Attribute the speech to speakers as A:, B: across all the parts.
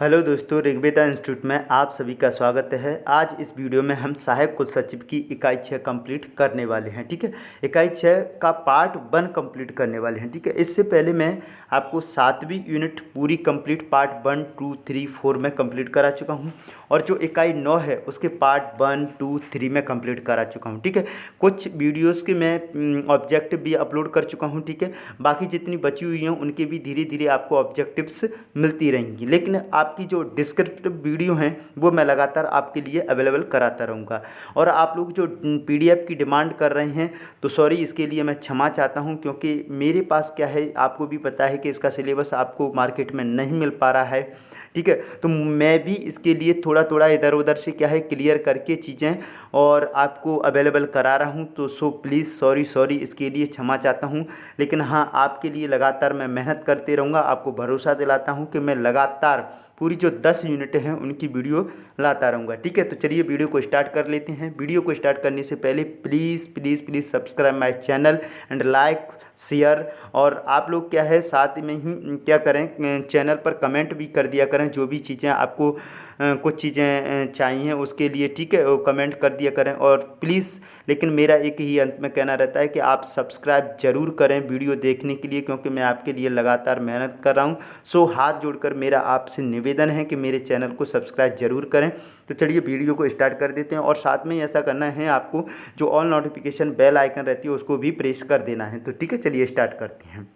A: Hello दोस्तों, Rigveda institute में आप सभी का स्वागत है। आज इस वीडियो में हम सहायक कुल सचिव की इकाई 6 कंप्लीट करने वाले हैं। ठीक है, इकाई 6 का पार्ट 1 कंप्लीट करने वाले हैं। ठीक है, इससे पहले मैं आपको 7वीं यूनिट पूरी कंप्लीट पार्ट 1, 2, 3, 4 में कंप्लीट करा चुका हूं और जो इकाई 9 है उसके पार्ट 1, 2, 3 में कंप्लीट करा चुका हूं। ठीक है, कुछ वीडियोज़ के मैं ऑब्जेक्टिव भी अपलोड कर चुका हूँ। ठीक है, बाकी जितनी बची हुई हैं उनके भी धीरे धीरे आपको ऑब्जेक्टिव्स मिलती रहेंगी, लेकिन आपकी जो डिस्क्रिप्टिव वीडियो हैं वो मैं लगातार आपके लिए अवेलेबल कराता रहूँगा। और आप लोग जो पीडीएफ की डिमांड कर रहे हैं तो सॉरी, इसके लिए मैं क्षमा चाहता हूँ, क्योंकि मेरे पास क्या है, आपको भी पता है कि इसका सिलेबस आपको मार्केट में नहीं मिल पा रहा है। ठीक है, तो मैं भी इसके लिए थोड़ा थोड़ा इधर उधर से क्या है क्लियर करके चीज़ें और आपको अवेलेबल करा रहा हूँ। तो सो प्लीज़ सॉरी इसके लिए क्षमा चाहता हूँ। लेकिन हाँ, आपके लिए लगातार मैं मेहनत करते रहूँगा। आपको भरोसा दिलाता हूँ कि मैं लगातार पूरी जो 10 यूनिट हैं उनकी वीडियो लाता रहूँगा। ठीक है, तो चलिए वीडियो को स्टार्ट कर लेते हैं। वीडियो को स्टार्ट करने से पहले please subscribe my channel and like share. और आप लोग क्या है साथ में ही क्या करें, चैनल पर कमेंट भी कर दिया करें, जो भी चीज़ें आपको कुछ चीज़ें चाहिए उसके लिए। ठीक है, वो कमेंट कर दिया करें। और प्लीज़, लेकिन मेरा एक ही अंत में कहना रहता है कि आप सब्सक्राइब जरूर करें वीडियो देखने के लिए, क्योंकि मैं आपके लिए लगातार मेहनत कर रहा हूँ। सो हाथ जोड़कर मेरा आपसे निवेदन है कि मेरे चैनल को सब्सक्राइब जरूर करें। तो चलिए वीडियो को स्टार्ट कर देते हैं। और साथ में ऐसा करना है आपको, जो ऑल नोटिफिकेशन बेल आइकन रहती है उसको भी प्रेस कर देना है। तो ठीक है, चलिए स्टार्ट करते हैं।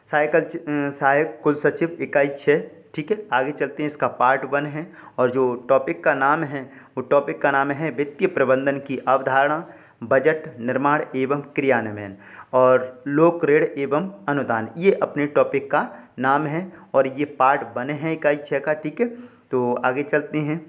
A: सहायक कुल सचिव इकाई 6। ठीक है, आगे चलते हैं। इसका पार्ट 1 है और जो टॉपिक का नाम है वो टॉपिक का नाम है वित्तीय प्रबंधन की अवधारणा, बजट निर्माण एवं क्रियान्वयन और लोक ऋण एवं अनुदान। ये अपने टॉपिक का नाम है और ये पार्ट 1 है इकाई 6 का। ठीक है, तो आगे चलते हैं।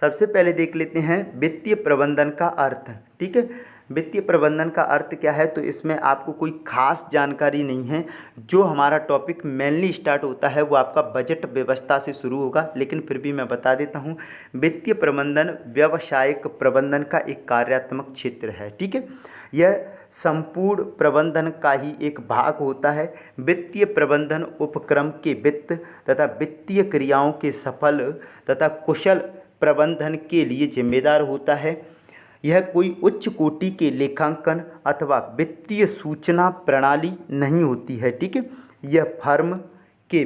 A: सबसे पहले देख लेते हैं वित्तीय प्रबंधन का अर्थ। ठीक है, वित्तीय प्रबंधन का अर्थ क्या है, तो इसमें आपको कोई खास जानकारी नहीं है। जो हमारा टॉपिक मेनली स्टार्ट होता है वो आपका बजट व्यवस्था से शुरू होगा, लेकिन फिर भी मैं बता देता हूँ। वित्तीय प्रबंधन व्यावसायिक प्रबंधन का एक कार्यात्मक क्षेत्र है। ठीक है, यह संपूर्ण प्रबंधन का ही एक भाग होता है। वित्तीय प्रबंधन उपक्रम के वित्त तथा वित्तीय क्रियाओं के सफल तथा कुशल प्रबंधन के लिए जिम्मेदार होता है। यह कोई उच्च कोटि के लेखांकन अथवा वित्तीय सूचना प्रणाली नहीं होती है। ठीक है, यह फर्म के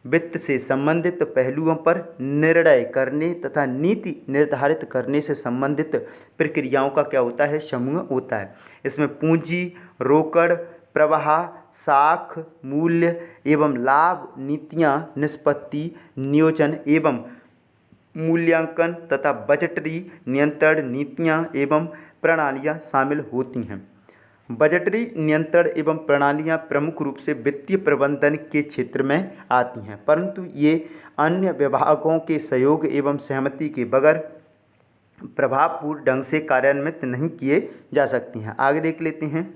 A: वित्त से संबंधित पहलुओं पर निर्णय करने तथा नीति निर्धारित करने से संबंधित प्रक्रियाओं का क्या होता है, समूह होता है। इसमें पूंजी, रोकड़ प्रवाह, साख मूल्य एवं लाभ नीतियां, निष्पत्ति नियोजन एवं मूल्यांकन तथा बजटरी नियंत्रण नीतियां एवं प्रणालियां शामिल होती हैं। बजटरी नियंत्रण एवं प्रणालियां प्रमुख रूप से वित्तीय प्रबंधन के क्षेत्र में आती हैं, परंतु ये अन्य विभागों के सहयोग एवं सहमति के बगैर प्रभावपूर्ण ढंग से कार्यान्वित नहीं किए जा सकती हैं। आगे देख लेते हैं।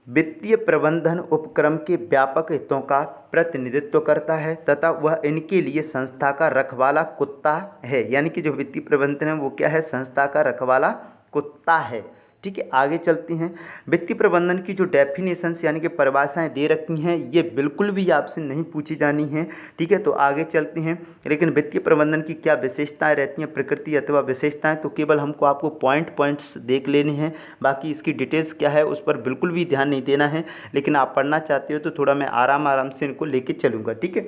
A: वित्तीय प्रबंधन उपक्रम के व्यापक हितों का प्रतिनिधित्व करता है तथा वह इनके लिए संस्था का रखवाला कुत्ता है। यानी कि जो वित्तीय प्रबंधन है वो क्या है, संस्था का रखवाला कुत्ता है। ठीक है, आगे चलते हैं। वित्तीय प्रबंधन की जो डेफिनेशंस यानी कि परिभाषाएं दे रखी हैं ये बिल्कुल भी आपसे नहीं पूछी जानी है। ठीक है, तो आगे चलते हैं। लेकिन वित्तीय प्रबंधन की क्या विशेषताएं रहती हैं, प्रकृति अथवा विशेषताएं, तो केवल हमको आपको पॉइंट्स देख लेने हैं। बाकी इसकी डिटेल्स क्या है उस पर बिल्कुल भी ध्यान नहीं देना है। लेकिन आप पढ़ना चाहते हो तो थोड़ा मैं आराम से इनको लेके चलूँगा। ठीक है,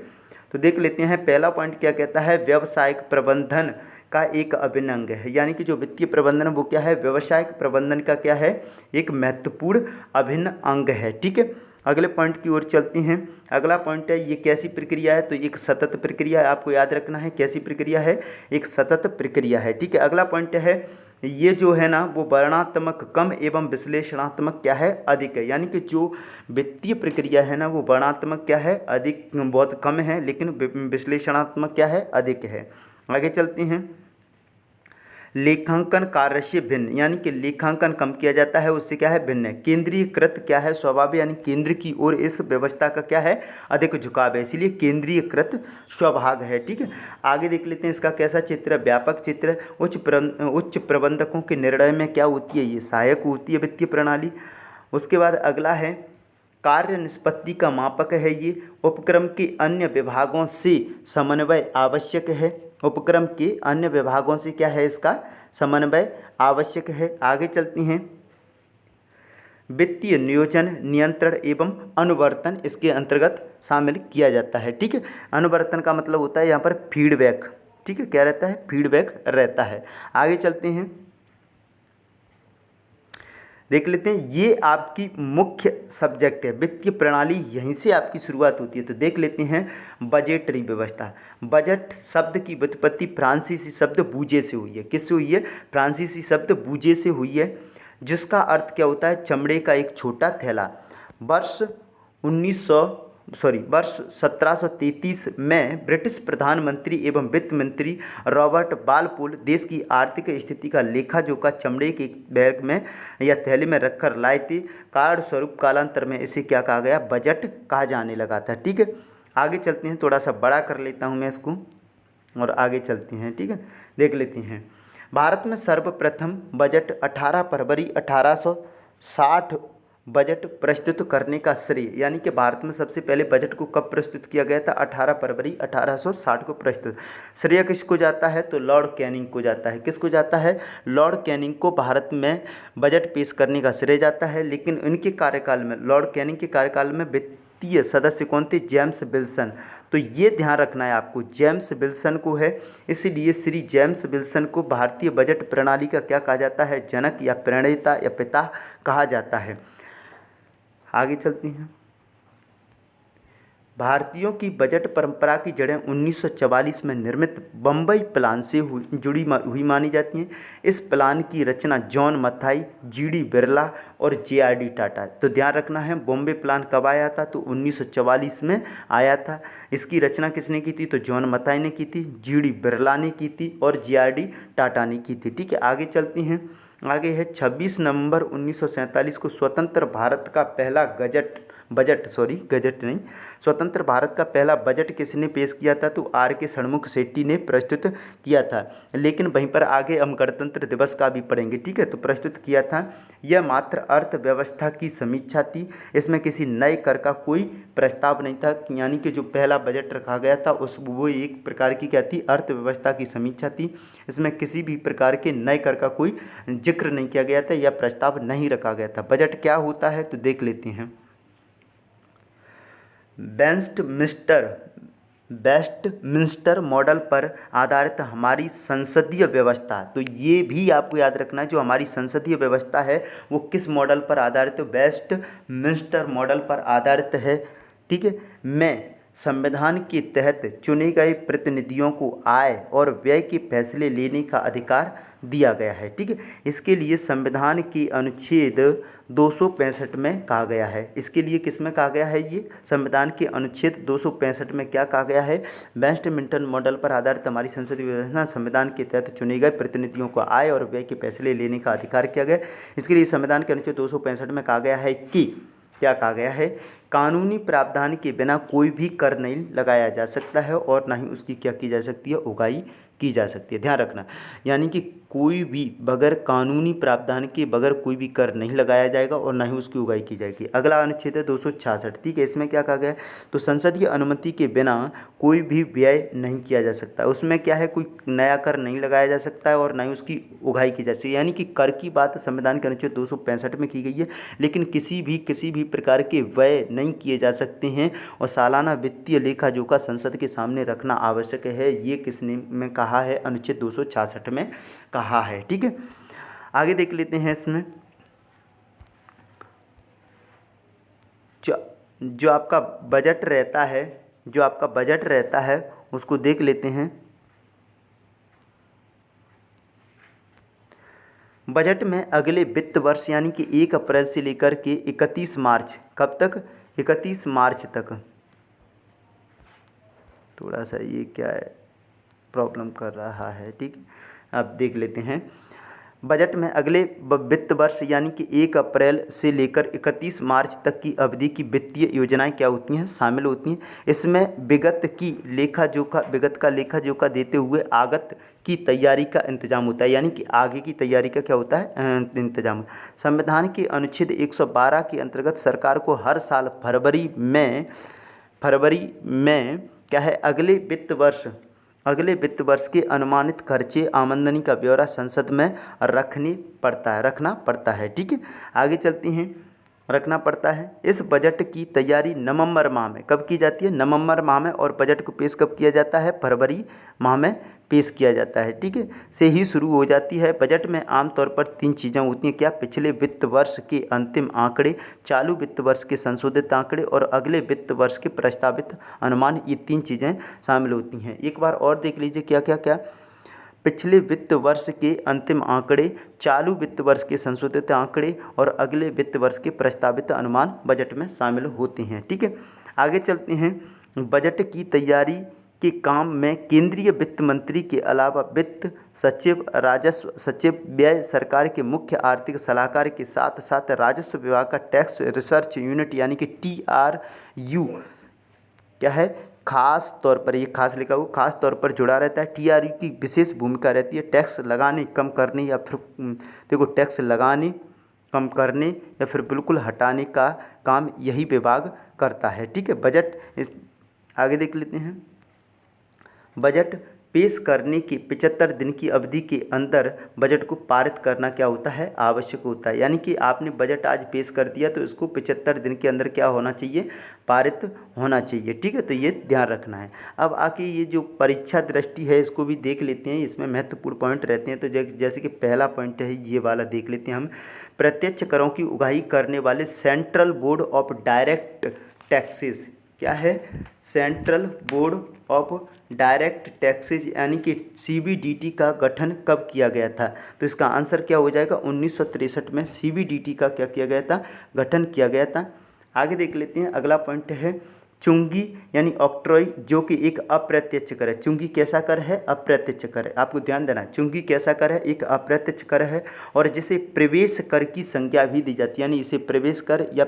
A: तो देख लेते हैं। पहला पॉइंट क्या कहता है, व्यावसायिक प्रबंधन का एक अभिन्न अंग है। यानी कि जो वित्तीय प्रबंधन वो क्या है, व्यवसायिक प्रबंधन का क्या है, एक महत्वपूर्ण अभिन्न अंग है। ठीक है, अगले पॉइंट की ओर चलते हैं। अगला पॉइंट है, ये कैसी प्रक्रिया है, तो एक सतत प्रक्रिया है। आपको याद रखना है कैसी प्रक्रिया है, एक सतत प्रक्रिया है। ठीक है, अगला पॉइंट है, ये जो है ना वो वर्णनात्मक कम एवं विश्लेषणात्मक क्या है, अधिक है। यानी कि जो वित्तीय प्रक्रिया है ना वो वर्णनात्मक क्या है, अधिक बहुत कम है, लेकिन विश्लेषणात्मक क्या है, अधिक है। आगे चलते हैं। लेखांकन कार्य से भिन्न, यानी कि लेखांकन कम किया जाता है, उससे क्या है, भिन्न है। केंद्रीयकृत क्या है, स्वभाव, यानी केंद्र की ओर इस व्यवस्था का क्या है, अधिक झुकाव है, इसलिए केंद्रीयकृत स्वभाग है। ठीक है, आगे देख लेते हैं इसका कैसा चित्र है, व्यापक चित्र। उच्च प्रबंधकों के निर्णय में क्या होती है, ये सहायक होती है वित्तीय प्रणाली। उसके बाद अगला है कार्य निष्पत्ति का मापक है ये। उपक्रम के अन्य विभागों से समन्वय आवश्यक है। उपक्रम के अन्य विभागों से क्या है, इसका समन्वय आवश्यक है। आगे चलती हैं। वित्तीय नियोजन, नियंत्रण एवं अनुवर्तन इसके अंतर्गत शामिल किया जाता है। ठीक है, अनुवर्तन का मतलब होता है यहाँ पर फीडबैक। ठीक है, क्या रहता है, फीडबैक रहता है। आगे चलते हैं, देख लेते हैं। ये आपकी मुख्य सब्जेक्ट है, वित्तीय प्रणाली, यहीं से आपकी शुरुआत होती है। तो देख लेते हैं बजटरी व्यवस्था। बजट शब्द की व्युत्पत्ति फ्रांसीसी शब्द बूजे से हुई है। किससे हुई है, फ्रांसीसी शब्द बूजे से हुई है, जिसका अर्थ क्या होता है, चमड़े का एक छोटा थैला। वर्ष 1733 में ब्रिटिश प्रधानमंत्री एवं वित्त मंत्री रॉबर्ट बालपुल देश की आर्थिक स्थिति का लेखा जोखा चमड़े के बैग में या थैले में रखकर लाए थे। कार्ड स्वरूप कालांतर में इसे क्या कहा गया, बजट कहा जाने लगा था। ठीक है, आगे चलते हैं, थोड़ा सा बड़ा कर लेता हूँ मैं इसको और आगे चलते हैं। ठीक है, देख लेते हैं। भारत में सर्वप्रथम बजट 18 फरवरी 1860 बजट प्रस्तुत करने का श्रेय, यानी कि भारत में सबसे पहले बजट को कब प्रस्तुत किया गया था, 18 फरवरी 1860 को प्रस्तुत। श्रेय किसको जाता है, तो लॉर्ड कैनिंग को जाता है। किसको जाता है, लॉर्ड कैनिंग को भारत में बजट पेश करने का श्रेय जाता है। लेकिन उनके कार्यकाल में, लॉर्ड कैनिंग के कार्यकाल में वित्तीय सदस्य कौन थे, जेम्स विल्सन। तो ये ध्यान रखना है आपको, जेम्स विल्सन को है, इसलिए श्री जेम्स विल्सन को भारतीय बजट प्रणाली का क्या कहा जाता है, जनक या प्रणेता या पिता कहा जाता है। आगे चलती हैं। भारतीयों की बजट परंपरा की जड़ें 1944 में निर्मित बम्बई प्लान से जुड़ी हुई मानी जाती हैं। इस प्लान की रचना जॉन मथाई, जीडी बिरला और जेआरडी टाटा। तो ध्यान रखना है, बॉम्बे प्लान कब आया था, तो 1944 में आया था। इसकी रचना किसने की थी, तो जॉन मथाई ने की थी, जीडी बिरला ने की थी और जेआरडी टाटा ने की थी। ठीक है, आगे चलती हैं। आगे है 26 नवंबर 1947 को स्वतंत्र भारत का पहला गजट नहीं, स्वतंत्र भारत का पहला बजट किसने पेश किया था, तो आर के षणमुख शेट्टी ने प्रस्तुत किया था। लेकिन वहीं पर आगे हम गणतंत्र दिवस का भी पढ़ेंगे। ठीक है, तो प्रस्तुत किया था। यह मात्र अर्थव्यवस्था की समीक्षा थी, इसमें किसी नए कर का कोई प्रस्ताव नहीं था। यानी कि जो पहला बजट रखा गया था वो एक प्रकार की क्या थी, अर्थव्यवस्था की समीक्षा थी। इसमें किसी भी प्रकार के नए कर का कोई जिक्र नहीं किया गया था या प्रस्ताव नहीं रखा गया था। बजट क्या होता है, तो देख लेते हैं। वेस्टमिंस्टर मॉडल पर आधारित हमारी संसदीय व्यवस्था, तो ये भी आपको याद रखना है, जो हमारी संसदीय व्यवस्था है वो किस मॉडल पर आधारित है, वेस्टमिंस्टर मॉडल पर आधारित है। ठीक है, मैं संविधान के तहत चुने गए प्रतिनिधियों को आय और व्यय के फैसले लेने का अधिकार दिया गया है। ठीक है, इसके लिए संविधान के अनुच्छेद 265 में कहा गया है। इसके लिए किस में कहा गया है, ये संविधान के अनुच्छेद 265 में क्या कहा गया है, वेस्टमिंस्टर मॉडल पर आधारित हमारी संसदीय व्यवस्था, संविधान के तहत चुने गए प्रतिनिधियों को आय और व्यय के फैसले लेने का अधिकार किया गया। इसके लिए संविधान के अनुच्छेद 265 में कहा गया है कि क्या कहा गया है, कानूनी प्रावधान के बिना कोई भी कर नहीं लगाया जा सकता है और ना ही उसकी क्या की जा सकती है, उगाही की जा सकती है। ध्यान रखना, यानी कि कोई भी बगैर कानूनी प्रावधान के बगैर कोई भी कर नहीं लगाया जाएगा और ना ही उसकी उगाही की जाएगी। अगला अनुच्छेद है 266। ठीक है, इसमें क्या कहा गया है, तो संसदीय अनुमति के बिना कोई भी व्यय नहीं किया जा सकता। उसमें क्या है, कोई नया कर नहीं लगाया जा सकता है और ना ही उसकी उगाही की जा सकती है। यानी कि कर की बात संविधान के अनुच्छेद 265 में की गई है, लेकिन किसी भी प्रकार के व्यय नहीं किए जा सकते हैं और सालाना वित्तीय लेखा जोखा संसद के सामने रखना आवश्यक है। ये किसने में कहा है, अनुच्छेद 266 में कहा है। ठीक है, आगे देख लेते हैं। इसमें जो आपका बजट रहता है उसको देख लेते हैं। बजट में अगले वित्त वर्ष यानी कि 1 अप्रैल से लेकर के 31 मार्च, कब तक, 31 मार्च तक, थोड़ा सा ये क्या है, प्रॉब्लम कर रहा है। ठीक है, अब देख लेते हैं। बजट में अगले वित्त वर्ष यानी कि 1 अप्रैल से लेकर 31 मार्च तक की अवधि की वित्तीय योजनाएं क्या होती हैं, शामिल होती हैं। इसमें विगत का लेखा जोखा देते हुए आगत की तैयारी का इंतजाम होता है, यानी कि आगे की तैयारी का क्या होता है, इंतजाम। संविधान के अनुच्छेद 112 के अंतर्गत सरकार को हर साल फरवरी में क्या है, अगले वित्त वर्ष के अनुमानित खर्चे आमदनी का ब्यौरा संसद में रखना पड़ता है। ठीक है, आगे चलते हैं। रखना पड़ता है। इस बजट की तैयारी नवंबर माह में कब की जाती है, नवंबर माह में, और बजट को पेश कब किया जाता है, फरवरी माह में पेश किया जाता है। ठीक है, से ही शुरू हो जाती है। बजट में आमतौर पर 3 चीज़ें होती हैं, क्या, पिछले वित्त वर्ष के अंतिम आंकड़े, चालू वित्त वर्ष के संशोधित आंकड़े और अगले वित्त वर्ष के प्रस्तावित अनुमान, ये 3 चीज़ें शामिल होती हैं। एक बार और देख लीजिए क्या क्या क्या, पिछले वित्त वर्ष के अंतिम आंकड़े, चालू वित्त वर्ष के संशोधित आंकड़े और अगले वित्त वर्ष के प्रस्तावित अनुमान बजट में शामिल होते हैं। ठीक है, आगे चलते हैं। बजट की तैयारी के काम में केंद्रीय वित्त मंत्री के अलावा वित्त सचिव, राजस्व सचिव, व्यय सरकार के मुख्य आर्थिक सलाहकार के साथ साथ राजस्व विभाग का टैक्स रिसर्च यूनिट यानी कि TRU क्या है, खास तौर पर, ये खास लिखा हुआ, खास तौर पर जुड़ा रहता है। TRU की विशेष भूमिका रहती है टैक्स लगाने, कम करने या फिर देखो टैक्स लगाने, कम करने या फिर बिल्कुल हटाने का काम यही विभाग करता है। ठीक है, आगे देख लेते हैं। बजट पेश करने के 75 दिन की अवधि के अंदर बजट को पारित करना क्या होता है, आवश्यक होता है। यानी कि आपने बजट आज पेश कर दिया तो इसको 75 दिन के अंदर क्या होना चाहिए, पारित होना चाहिए। ठीक है, तो ये ध्यान रखना है। अब आके ये जो परीक्षा दृष्टि है इसको भी देख लेते हैं, इसमें महत्वपूर्ण पॉइंट रहते हैं। तो जैसे कि पहला पॉइंट है ये वाला देख लेते हैं हम। प्रत्यक्ष करों की उगाही करने वाले central board of direct taxes, क्या है, central board of direct taxes यानी कि CBDT का गठन कब किया गया था, तो इसका आंसर क्या हो जाएगा, 1963 में CBDT का क्या किया गया था, गठन किया गया था। आगे देख लेते हैं। अगला पॉइंट है चुंगी यानी ऑक्ट्रॉय, जो कि एक अप्रत्यक्ष कर है। चुंगी कैसा कर है, अप्रत्यक्ष कर है, आपको ध्यान देना है। चुंगी कैसा कर है, एक अप्रत्यक्ष कर है, और जिसे प्रवेश कर की संज्ञा भी दी जाती है, यानी इसे प्रवेश कर या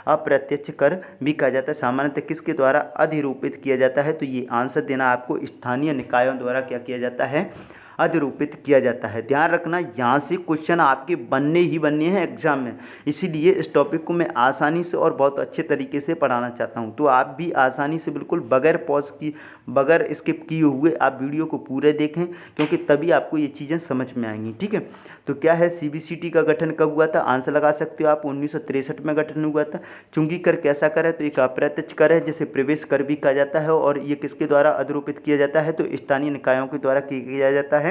A: अप्रत्यक्ष कर भी कहा जाता है। सामान्यतः किसके द्वारा अधिरूपित किया जाता है, तो ये आंसर देना आपको, स्थानीय निकायों द्वारा क्या किया जाता है, अधिरूपित किया जाता है। ध्यान रखना, यहाँ से क्वेश्चन आपके बनने ही बनने हैं एग्जाम में, इसीलिए इस टॉपिक को मैं आसानी से और बहुत अच्छे तरीके से पढ़ाना चाहता हूँ। तो आप भी आसानी से बिल्कुल बगैर पॉज की, बगैर स्किप किए हुए आप वीडियो को पूरे देखें, क्योंकि तभी आपको ये चीज़ें समझ में आएंगी। ठीक है, तो क्या है, CBCT का गठन कब हुआ था, आंसर लगा सकते हो आप, 1963 में गठन हुआ था। चुंगी कर कैसा कर है, तो एक अप्रत्यक्ष कर है जिसे प्रवेश कर भी कहा जाता है, और ये किसके द्वारा अधिरूपित किया जाता है, तो स्थानीय निकायों के द्वारा किया जाता है,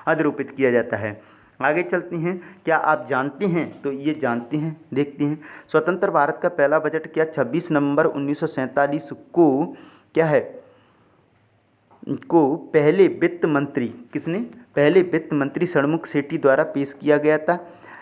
A: अधिरूपित किया जाता है। आगे चलते हैं। क्या आप जानते हैं, तो ये जानते हैं, देखते हैं। स्वतंत्र भारत का पहला बजट क्या 26 नवंबर 1947 को क्या है, को पहले वित्त मंत्री, किसने, पहले वित्त मंत्री षणमुख सेठी द्वारा पेश किया गया था।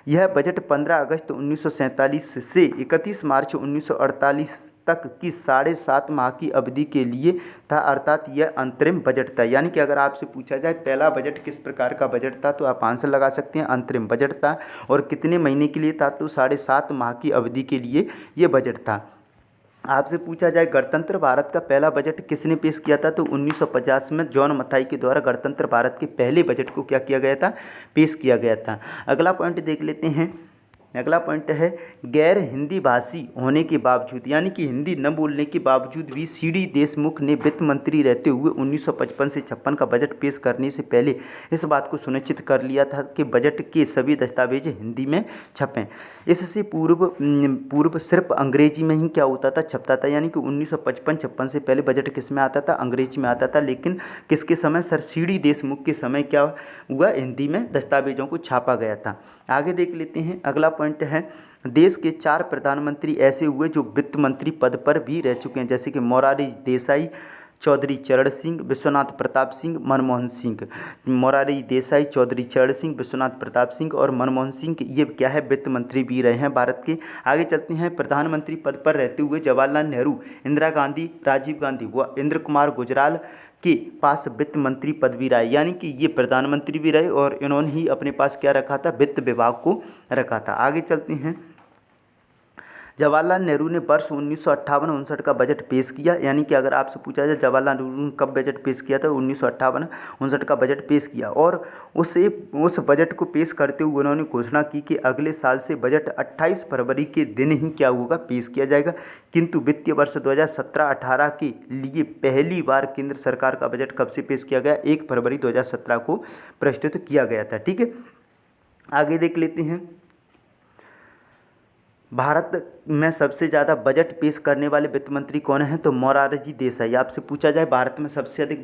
A: यह बजट 15 अगस्त 1947 से 31 मार्च 1948 तक की 7.5 माह की अवधि के लिए था, अर्थात यह अंतरिम बजट था। यानी कि अगर आपसे पूछा जाए पहला बजट किस प्रकार का बजट था, तो आप आंसर लगा सकते हैं अंतरिम बजट था। और कितने महीने के लिए था, तो 7.5 माह की अवधि के लिए ये बजट था। आपसे पूछा जाए गणतंत्र भारत का पहला बजट किसने पेश किया था, तो 1950 में जॉन मथाई के द्वारा गणतंत्र भारत के पहले बजट को क्या किया गया था, पेश किया गया था। अगला पॉइंट देख लेते हैं। अगला पॉइंट है गैर हिंदी भाषी होने के बावजूद, यानी कि हिंदी न बोलने के बावजूद भी CD देशमुख ने वित्त मंत्री रहते हुए 1955 से 56 का बजट पेश करने से पहले इस बात को सुनिश्चित कर लिया था कि बजट के सभी दस्तावेज हिंदी में छपें। इससे पूर्व सिर्फ अंग्रेजी में ही क्या होता था, छपता था। यानी कि 1955-56 से पहले बजट किस में आता था, अंग्रेजी में आता था। लेकिन किसके समय, सर CD देशमुख के समय क्या हुआ, हिंदी में दस्तावेजों को छापा गया था। आगे देख लेते हैं। अगला पॉइंट है देश के 4 प्रधानमंत्री ऐसे हुए जो वित्त मंत्री पद पर भी रह चुके हैं, जैसे कि मोरारजी देसाई, चौधरी चरण सिंह, विश्वनाथ प्रताप सिंह, मनमोहन सिंह। मोरारजी देसाई, चौधरी चरण सिंह, विश्वनाथ प्रताप सिंह और मनमोहन सिंह, ये क्या है, वित्त मंत्री भी रहे हैं भारत के। आगे चलते हैं। प्रधानमंत्री पद पर रहते हुए जवाहरलाल नेहरू, इंदिरा गांधी, राजीव गांधी व इंद्र कुमार गुजराल के पास वित्त मंत्री पद भी रहा है, यानी कि ये प्रधानमंत्री भी रहे और इन्होंने ही अपने पास क्या रखा था, वित्त विभाग को रखा था। आगे चलते हैं। जवाहरलाल नेहरू ने वर्ष 1958-59 का बजट पेश किया, यानी कि अगर आपसे पूछा जाए जवाहरलाल नेहरू ने कब बजट पेश किया था, 1958-59 का बजट पेश किया। और उस बजट को पेश करते हुए उन्होंने घोषणा की कि अगले साल से बजट 28 फरवरी के दिन ही क्या होगा, पेश किया जाएगा। किंतु वित्तीय वर्ष 2017-18 के लिए पहली बार केंद्र सरकार का बजट कब से पेश किया गया, 1 फरवरी 2017 को प्रस्तुत किया गया था। ठीक है, आगे देख लेते हैं। भारत में सबसे ज़्यादा बजट पेश करने वाले वित्त मंत्री कौन हैं, तो मोरारजी देसाई। आपसे पूछा जाए भारत में सबसे अधिक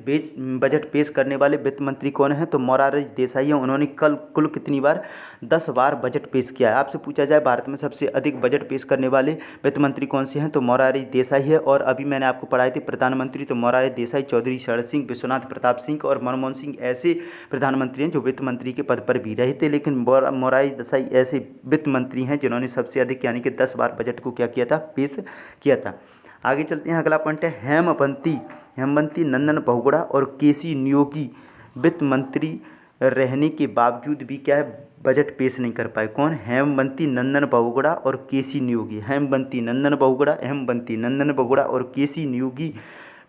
A: बजट पेश करने वाले वित्त मंत्री कौन हैं, तो मोरारजी देसाई हैं। उन्होंने कुल कितनी बार, 10 बार बजट पेश किया है। आपसे पूछा जाए भारत में सबसे अधिक बजट पेश करने वाले वित्त मंत्री कौन से हैं, तो मोरारजी देसाई है। और अभी मैंने आपको पढ़ाए थे प्रधानमंत्री, तो मोरारजी देसाई, चौधरी चरण सिंह, विश्वनाथ प्रताप सिंह और मनमोहन सिंह ऐसे प्रधानमंत्री हैं जो वित्त मंत्री के पद पर भी रहे थे। लेकिन मोरारजी देसाई ऐसे वित्त मंत्री हैं जिन्होंने सबसे अधिक यानी कि 10 बार बजट को क्या किया था, पेश किया था। आगे चलते हैं। अगला पॉइंट है हेमवंती नंदन बहुगुणा और केसी नियोगी वित्त मंत्री रहने के बावजूद भी क्या है, बजट पेश नहीं कर पाए। कौन, हेमवंती नंदन बहुगुणा और केसी नियोगी। हेमवंती नंदन बहुगुणा और केसी नियोगी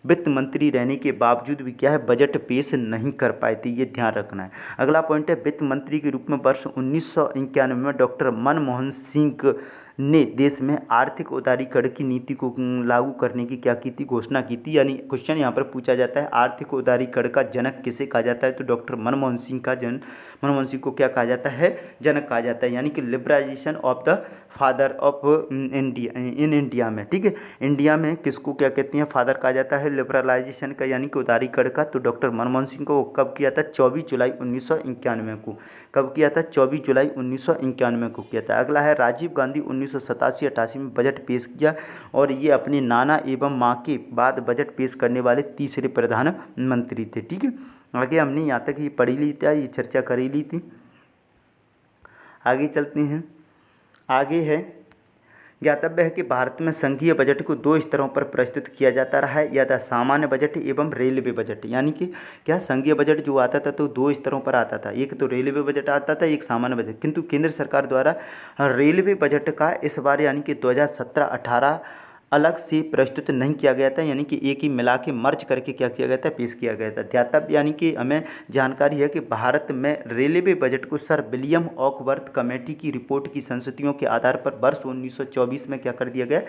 A: वित्त मंत्री रहने के बावजूद भी क्या है, बजट पेश नहीं कर पाए थे, ये ध्यान रखना है। अगला पॉइंट है वित्त मंत्री के रूप में वर्ष 1991 में डॉक्टर मनमोहन सिंह ने देश में आर्थिक उदारीकरण की नीति को लागू करने की क्या की थी, घोषणा की थी। यानी क्वेश्चन यहाँ पर पूछा जाता है आर्थिक उदारीकरण का जनक किसे कहा जाता है, तो डॉक्टर मनमोहन सिंह को क्या कहा जाता है, जनक कहा जाता है। यानी कि liberalisation of the father of India में। ठीक है, इंडिया में किसको क्या कहते हैं, फादर कहा जाता है लिबरलाइजेशन का, यानी कि उदारीकरण का। तो डॉक्टर मनमोहन सिंह को कब किया था, 24 जुलाई 1991 को। कब किया था, 24 जुलाई 1991 को किया था। अगला है राजीव गांधी 1987-88 में बजट पेश किया और ये अपने नाना एवं माँ के बाद बजट पेश करने वाले तीसरे प्रधानमंत्री थे। ठीक है, आगे हमने यहाँ तक ये पढ़ी ली थी, ये चर्चा करी ली थी। आगे चलते हैं। आगे है ज्ञातव्य है कि भारत में संघीय बजट को 2 स्तरों पर प्रस्तुत किया जाता रहा है, या था सामान्य बजट एवं रेलवे बजट। यानी कि क्या, संघीय बजट जो आता था तो 2 स्तरों पर आता था, एक तो रेलवे बजट आता था, एक सामान्य बजट। किंतु केंद्र सरकार द्वारा रेलवे बजट का इस बार यानी कि 2017-18 अलग से प्रस्तुत नहीं किया गया था, यानी कि एक ही मिला के मर्ज करके क्या किया गया था, पेश किया गया था। ध्यातव्य यानी कि हमें जानकारी है कि भारत में रेलवे बजट को सर विलियम ऑकवर्थ कमेटी की रिपोर्ट की संस्तुतियों के आधार पर वर्ष 1924 में क्या कर दिया गया,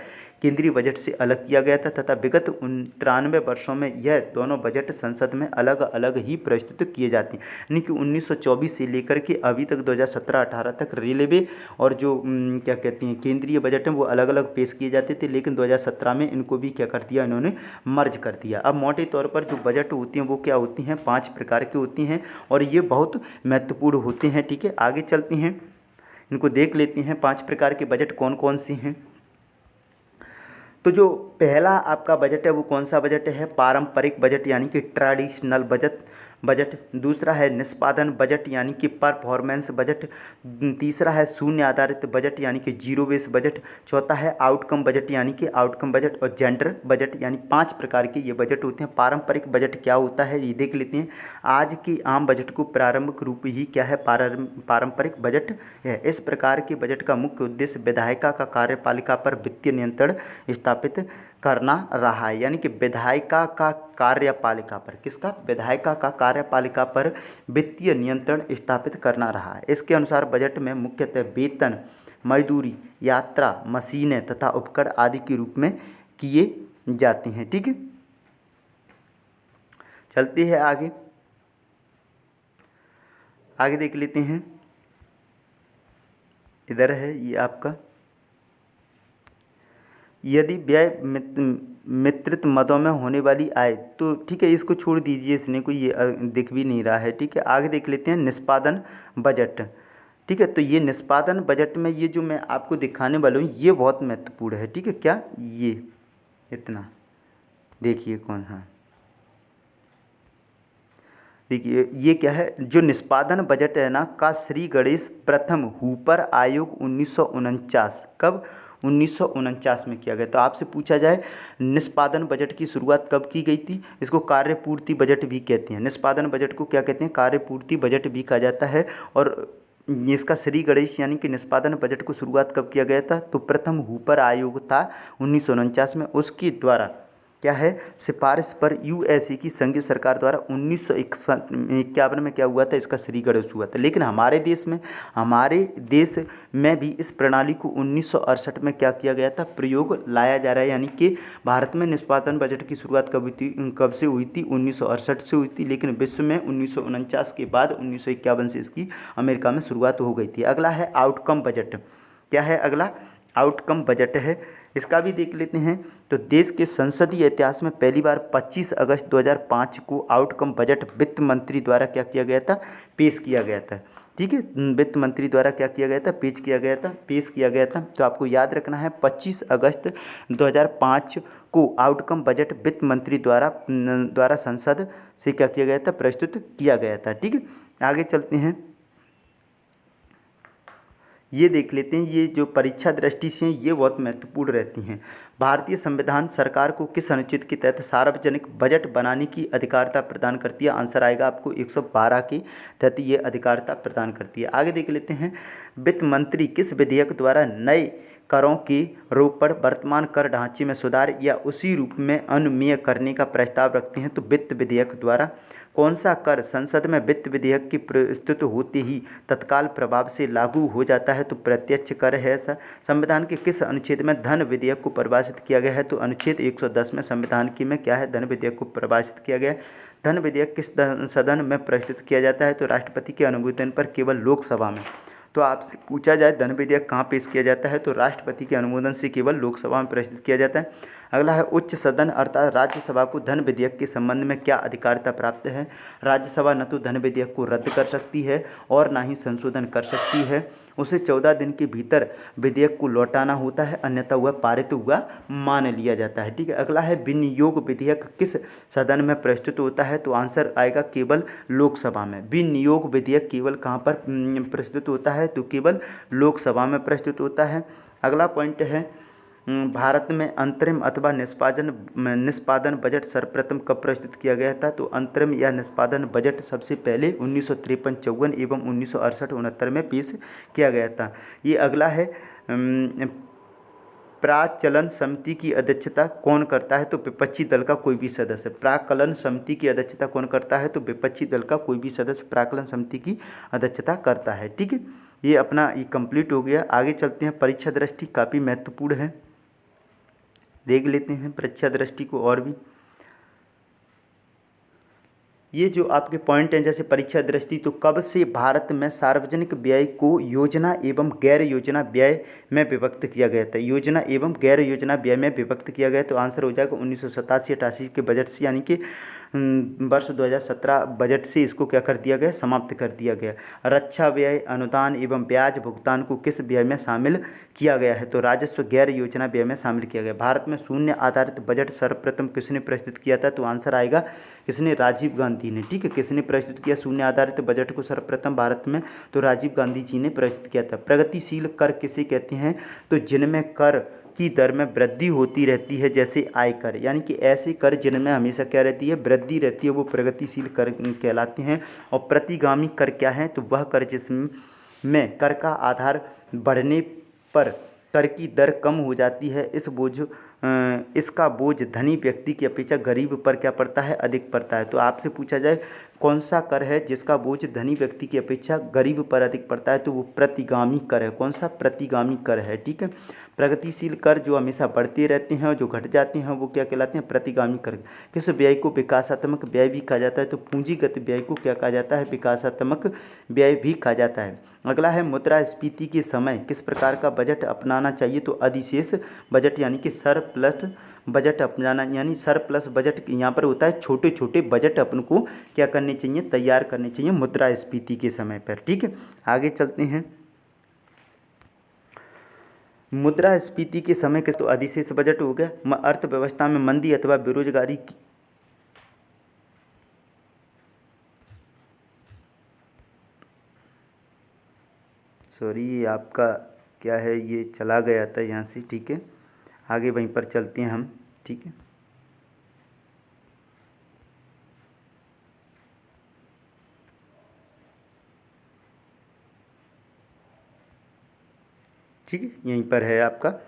A: केंद्रीय बजट से अलग किया गया था तथा विगत 93 वर्षों में यह दोनों बजट संसद में अलग अलग ही प्रस्तुत किए जाते हैं। यानी कि 1924 से लेकर के अभी तक 2017-18 तक रेलवे और जो क्या कहते हैं केंद्रीय बजट हैं वो अलग अलग पेश किए जाते थे, लेकिन 2017 में इनको भी क्या कर दिया, इन्होंने मर्ज कर दिया। अब मोटे तौर पर जो बजट होती हैं वो क्या होती हैं, 5 प्रकार की होती हैं और ये बहुत महत्वपूर्ण होते हैं। ठीक है, आगे चलते हैं, इनको देख लेते हैं 5 प्रकार के बजट कौन कौन से हैं। तो जो पहला आपका बजट है वो कौन सा बजट है, पारंपरिक बजट यानी कि ट्रेडिशनल बजट। दूसरा है निष्पादन बजट यानी कि परफॉर्मेंस बजट। तीसरा है शून्य आधारित बजट यानी कि जीरो बेस बजट। चौथा है आउटकम बजट यानी कि आउटकम बजट और जेंडर बजट। यानी 5 प्रकार के ये बजट होते हैं। पारंपरिक बजट क्या होता है ये देख लेते हैं। आज के आम बजट को प्रारंभिक रूप ही क्या है, पारंपरिक बजट है। इस प्रकार के बजट का मुख्य उद्देश्य विधायिका का कार्यपालिका पर वित्तीय नियंत्रण स्थापित करना रहा है। यानी कि विधायिका का कार्यपालिका पर, किसका, विधायिका का कार्यपालिका पर वित्तीय नियंत्रण स्थापित करना रहा है। इसके अनुसार बजट में मुख्यतः वेतन, मजदूरी, यात्रा, मशीनें तथा उपकरण आदि के रूप में किए जाते हैं। ठीक है, चलते हैं आगे। आगे देख लेते हैं, इधर है ये आपका, यदि व्यय मिश्रित मदों में होने वाली आय, तो ठीक है इसको छोड़ दीजिए, इसने कोई ये दिख भी नहीं रहा है। ठीक है, आगे देख लेते हैं निष्पादन बजट। ठीक है, तो ये निष्पादन बजट में ये जो मैं आपको दिखाने वाला हूँ ये बहुत महत्वपूर्ण है। ठीक है, क्या ये इतना देखिए कौन, हाँ देखिए ये क्या है, जो निष्पादन बजट है ना का श्री गणेश प्रथम हूपर आयोग 1949, कब 1949 में किया गया। तो आपसे पूछा जाए निष्पादन बजट की शुरुआत कब की गई थी, इसको कार्यपूर्ति बजट भी कहते हैं। निष्पादन बजट को क्या कहते हैं, कार्यपूर्ति बजट भी कहा जाता है। और इसका श्री गणेश यानी कि निष्पादन बजट को शुरुआत कब किया गया था, तो प्रथम हूपर आयोग था 1949 में, उसके द्वारा क्या है, सिफारिश पर यूएसए की संघीय सरकार द्वारा 1951 में क्या हुआ था, इसका श्री गणेश हुआ था। लेकिन हमारे देश में भी इस प्रणाली को 1968 में क्या किया गया था, प्रयोग लाया जा रहा है। यानी कि भारत में निष्पादन बजट की शुरुआत कब से हुई थी, 1968 से हुई थी। लेकिन विश्व में 1949 के बाद 1951 से इसकी अमेरिका में शुरुआत हो गई थी। अगला है आउटकम बजट। क्या है अगला, आउटकम बजट है, इसका भी देख लेते हैं। तो देश के संसदीय इतिहास में पहली बार 25 अगस्त 2005 को आउटकम बजट वित्त मंत्री द्वारा क्या किया गया था, पेश किया गया था। ठीक है, वित्त मंत्री द्वारा क्या किया गया था, पेश किया गया था। तो आपको याद रखना है 25 अगस्त 2005 को आउटकम बजट वित्त मंत्री द्वारा संसद से क्या किया गया था, प्रस्तुत किया गया था। ठीक है, आगे चलते हैं, ये देख लेते हैं। ये जो परीक्षा दृष्टि से ये बहुत महत्वपूर्ण रहती हैं। भारतीय संविधान सरकार को किस अनुच्छेद के तहत सार्वजनिक बजट बनाने की अधिकारिता प्रदान करती है, आंसर आएगा आपको 112 के तहत ये अधिकारिता प्रदान करती है। आगे देख लेते हैं, वित्त मंत्री किस विधेयक द्वारा नए करों के रोपण, वर्तमान कर ढांचे में सुधार या उसी रूप में अनुमेय करने का प्रस्ताव रखते हैं, तो वित्त विधेयक द्वारा। कौन सा कर संसद में वित्त विधेयक की प्रस्तुत होते ही तत्काल प्रभाव से लागू हो जाता है, तो प्रत्यक्ष कर है ऐसा। संविधान के किस अनुच्छेद में धन विधेयक को परिभाषित किया गया है, तो अनुच्छेद 110 में संविधान की में क्या है, धन विधेयक को परिभाषित किया गया है। धन विधेयक किस सदन में प्रस्तुत किया जाता है, तो राष्ट्रपति के अनुमोदन पर केवल लोकसभा में। तो आपसे पूछा जाए धन विधेयक कहाँ पेश किया जाता है, तो राष्ट्रपति के अनुमोदन से केवल लोकसभा में प्रस्तुत किया जाता है। अगला है उच्च सदन अर्थात राज्यसभा को धन विधेयक के संबंध में क्या अधिकारिता प्राप्त है। राज्यसभा न तो धन विधेयक को रद्द कर सकती है और ना ही संशोधन कर सकती है। उसे 14 दिन के भीतर विधेयक को लौटाना होता है, अन्यथा वह पारित हुआ मान लिया जाता है। ठीक है, अगला है विनियोग विधेयक किस सदन में प्रस्तुत होता है, तो आंसर आएगा केवल लोकसभा में। विनियोग विधेयक केवल कहाँ पर प्रस्तुत होता है, तो केवल लोकसभा में प्रस्तुत होता है। अगला पॉइंट है, भारत में अंतरिम अथवा निष्पादन बजट सर्वप्रथम कब प्रस्तुत किया गया था, तो अंतरिम या निष्पादन बजट सबसे पहले 1953-54 एवं 1968-69 में पेश किया गया था। ये अगला है, प्राक्कलन समिति की अध्यक्षता कौन करता है, तो विपक्षी दल का कोई भी सदस्य। प्राक्कलन समिति की अध्यक्षता कौन करता है, तो विपक्षी दल का कोई भी सदस्य प्राक्कलन समिति की अध्यक्षता करता है। ठीक है, ये अपना ये कंप्लीट हो गया। आगे चलते हैं, परीक्षा दृष्टि काफ़ी महत्वपूर्ण है, देख लेते हैं परीक्षा दृष्टि को और भी। ये जो आपके पॉइंट हैं, जैसे परीक्षा दृष्टि, तो कब से भारत में सार्वजनिक व्यय को योजना एवं गैर योजना व्यय में विभक्त किया गया था। योजना एवं गैर योजना व्यय में विभक्त किया गया, तो आंसर हो जाएगा 1987-88 के बजट से, यानी कि वर्ष 2017 बजट से इसको क्या कर दिया गया, समाप्त कर दिया गया। रक्षा व्यय, अनुदान एवं ब्याज भुगतान को किस व्यय में शामिल किया गया है, तो राजस्व गैर योजना व्यय में शामिल किया गया। भारत में शून्य आधारित बजट सर्वप्रथम किसने प्रस्तुत किया था, तो आंसर आएगा किसने, राजीव गांधी ने। ठीक है, किसने प्रस्तुत किया शून्य आधारित बजट को सर्वप्रथम भारत में, तो राजीव गांधी जी ने प्रस्तुत किया था। प्रगतिशील कर किसे कहते हैं, तो जिनमें कर की दर में वृद्धि होती रहती है, जैसे आयकर, यानी कि ऐसे कर जिनमें हमेशा क्या रहती है, वृद्धि रहती है, वो प्रगतिशील कर कहलाते हैं। और प्रतिगामी कर क्या है, तो वह कर जिसमें कर का आधार बढ़ने पर कर की दर कम हो जाती है। इसका बोझ धनी व्यक्ति की अपेक्षा गरीब पर क्या पड़ता है, अधिक पड़ता है। तो आपसे पूछा जाए कौन सा कर है जिसका बोझ धनी व्यक्ति की अपेक्षा गरीब पर अधिक पड़ता है, तो वो प्रतिगामी कर है। कौन सा, प्रतिगामी कर है। ठीक है, प्रगतिशील कर जो हमेशा बढ़ते रहते हैं और जो घट जाते हैं वो क्या कहलाते हैं, प्रतिगामी कर। किस व्यय को विकासात्मक व्यय भी कहा जाता है, तो पूंजीगत व्यय को क्या कहा जाता है, विकासात्मक व्यय भी कहा जाता है। अगला है मुद्रास्फीति के समय किस प्रकार का बजट अपनाना चाहिए, तो अधिशेष बजट यानी कि सरप्लस बजट अपनाना, यानी सरप्लस बजट यहाँ पर होता है छोटे छोटे बजट अपन को क्या करने चाहिए, तैयार करने चाहिए मुद्रास्फीति के समय पर। ठीक है, आगे चलते हैं। मुद्रास्फीति के समय किस, तो अधिशेष बजट हो गया। अर्थव्यवस्था में मंदी अथवा बेरोजगारी की ये आपका क्या है, ये चला गया था यहाँ से, ठीक है। आगे वहीं पर चलते हैं हम, ठीक है। ठीक है, यहीं पर है आपका,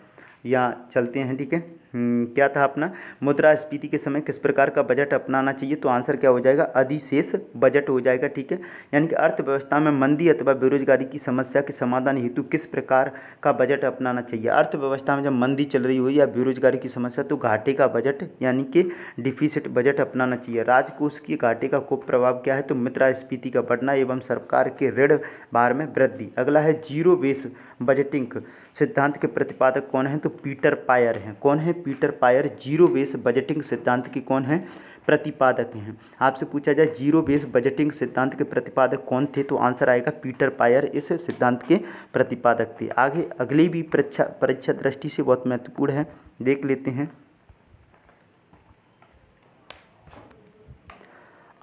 A: यहाँ चलते हैं, ठीक है। क्या था अपना, मुद्रास्फीति के समय किस प्रकार का बजट अपनाना चाहिए, तो आंसर क्या हो जाएगा, अधिशेष बजट हो जाएगा, ठीक है। यानी कि अर्थव्यवस्था में मंदी अथवा बेरोजगारी की समस्या के समाधान हेतु किस प्रकार का बजट अपनाना चाहिए। अर्थव्यवस्था में जब मंदी चल रही हो या बेरोजगारी की समस्या, तो घाटे का बजट यानी कि डिफिसिट बजट अपनाना चाहिए। राजकोष की घाटे का कुप्रभाव क्या है, तो मुद्रास्फीति का बढ़ना एवं सरकार के ऋण भार में वृद्धि। अगला है जीरो बेस बजटिंग सिद्धांत के प्रतिपादक कौन है, तो पीटर पायर हैं। कौन है, Peter Pyhrr zero base budgeting सिद्धांत के कौन है, प्रतिपादक हैं। आपसे पूछा जाए जीरो बेस बजटिंग सिद्धांत के प्रतिपादक कौन थे, तो आंसर आएगा पीटर पायर इस सिद्धांत के प्रतिपादक थे। आगे अगली भी परीक्षा दृष्टि से बहुत महत्वपूर्ण है, देख लेते हैं।